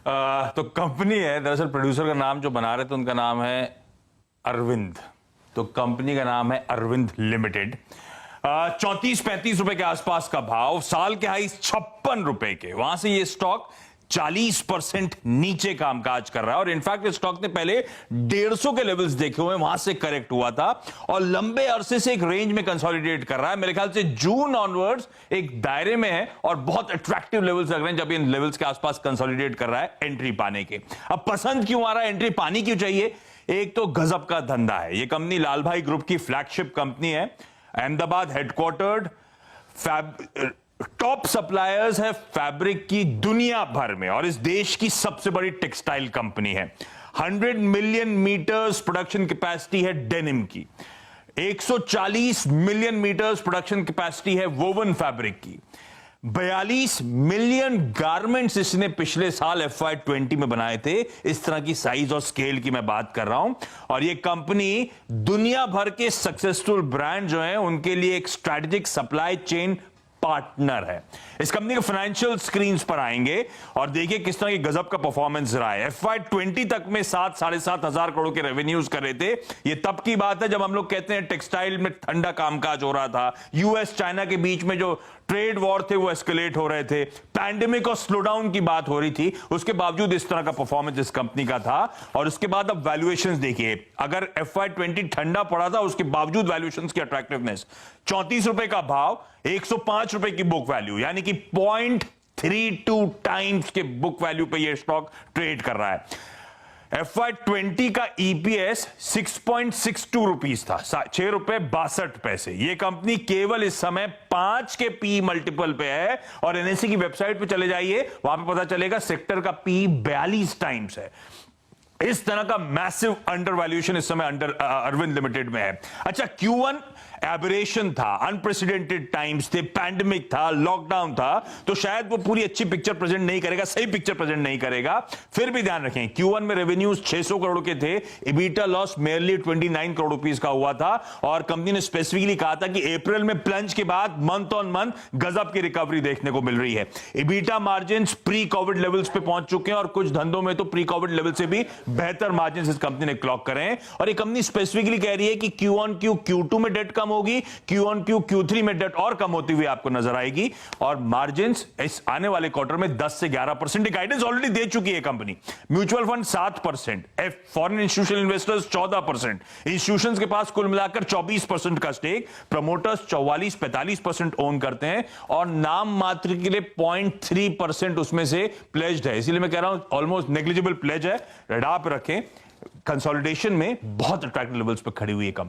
तो कंपनी है, दरअसल प्रोड्यूसर का नाम जो बना रहे थे उनका नाम है अरविंद। तो कंपनी का नाम है अरविंद लिमिटेड। 34-35 रुपए के आसपास का भाव, साल के हाई 56 रुपए के, वहां से ये स्टॉक 40% नीचे कामकाज कर रहा है। और इनफैक्ट इस स्टॉक ने पहले 150 के लेवल्स देखे हुए, वहां से करेक्ट हुआ था और लंबे अरसे से एक रेंज में कंसोलिडेट कर रहा है। मेरे ख्याल से जून ऑनवर्ड्स एक दायरे में है और बहुत अट्रैक्टिव लेवल्स लग रहे हैं जब इन लेवल्स के आसपास कंसोलिडेट कर रहा है एंट्री पाने के। अब पसंद क्यों आ रहा है, एंट्री पानी क्यों चाहिए? एक तो गजब का धंधा है। ये कंपनी लाल भाई ग्रुप की फ्लैगशिप कंपनी है, अहमदाबाद हेडक्वार्टर्ड, टॉप सप्लायर्स है फैब्रिक की दुनिया भर में और इस देश की सबसे बड़ी टेक्सटाइल कंपनी है। 100 मिलियन मीटर्स प्रोडक्शन कैपेसिटी है डेनिम की, 140 मिलियन मीटर्स प्रोडक्शन कैपेसिटी है वोवन फैब्रिक की, 42 मिलियन गारमेंट्स इसने पिछले साल FY20 में बनाए थे। इस तरह की साइज और स्केल की मैं बात कर रहा हूं। और ये कंपनी दुनिया भर के सक्सेसफुल ब्रांड जो हैं उनके लिए एक स्ट्रेटेजिक सप्लाई चेन पार्टनर है। इस कंपनी के फाइनेंशियल स्क्रीन्स पर आएंगे और देखिए किस तरह की गजब का परफॉर्मेंस रहा है। FY20 तक में 7-7.5 हजार करोड़ के रेवेन्यूज कर रहे थे। ये तब की बात है जब हम लोग कहते हैं टेक्सटाइल में ठंडा कामकाज हो रहा था, यूएस चाइना के बीच में जो ट्रेड वॉर थे वो एस्केलेट हो रहे थे, पैंडेमिक और स्लोडाउन की बात हो रही थी। उसके बावजूद इस तरह का परफॉर्मेंस इस कंपनी का था। और उसके बाद अब वैल्यूएशंस देखिए, अगर FY20 ठंडा पड़ा था उसके बावजूद वैल्यूएशंस की अट्रैक्टिवनेस, 34 रुपए का भाव, 105 रुपए की बुक वैल्यू, यानी कि 0.32 टाइम्स के बुक वैल्यू पे ये स्टॉक ट्रेड कर रहा है। FY20 का EPS 6.62 रुपीज था, 6 रुपए 62 पैसे। ये कंपनी केवल इस समय 5 के पी मल्टीपल पे है और NSE की वेबसाइट पे चले जाइए, वहां पे पता चलेगा सेक्टर का पी 42 टाइम्स है। इस तरह का मैसिव अंडर वैल्यूएशन इस समय अंडर अरविंद लिमिटेड में है। अच्छा, Q1 एबरेशन था, अनप्रेसिडेंटेड टाइम्स थे, पैंडेमिक था, लॉकडाउन था, तो शायद वो पूरी अच्छी पिक्चर प्रेजेंट नहीं करेगा, सही पिक्चर प्रेजेंट नहीं करेगा। फिर भी ध्यान रखें, Q1 में रेवेन्यूज 600 करोड़ के थे, EBITDA loss merely 29 crore rupees का हुआ था और कंपनी ने स्पेसिफिकली कहा था कि अप्रैल में प्लंज के बाद मंथ ऑन मंथ गजब की रिकवरी देखने को मिल रही है। EBITDA margin pre Covid levels पे पहुंच चुके हैं और कुछ धंधों में तो प्री कोविड लेवल से भी बेहतर मार्जिन इस कंपनी ने क्लॉक करे हैं। और ये कंपनी स्पेसिफिकली कह रही है कि Q1Q Q2 में डेट कम होगी, Q1Q Q3 में डेट और कम होती हुई आपको नजर आएगी और मार्जिन्स इस आने वाले क्वार्टर में 10 से 11% की गाइडेंस ऑलरेडी दे चुकी है company. Mutual fund 7%, foreign institutional investors 14%, institutions के पास कुल मिलाकर 24% का स्टेक, प्रमोटर्स 44-45% ओन करते हैं और नाम मात्र के लिए 0.3% उसमें से प्लेज्ड है। इसीलिए मैं कह रहा हूं ऑलमोस्ट नेग्लिजिबल प्लेज है। रेडार पे रखें, कंसोलिडेशन में बहुत अट्रैक्टिव लेवल्स पर खड़ी हुई है कंपनी।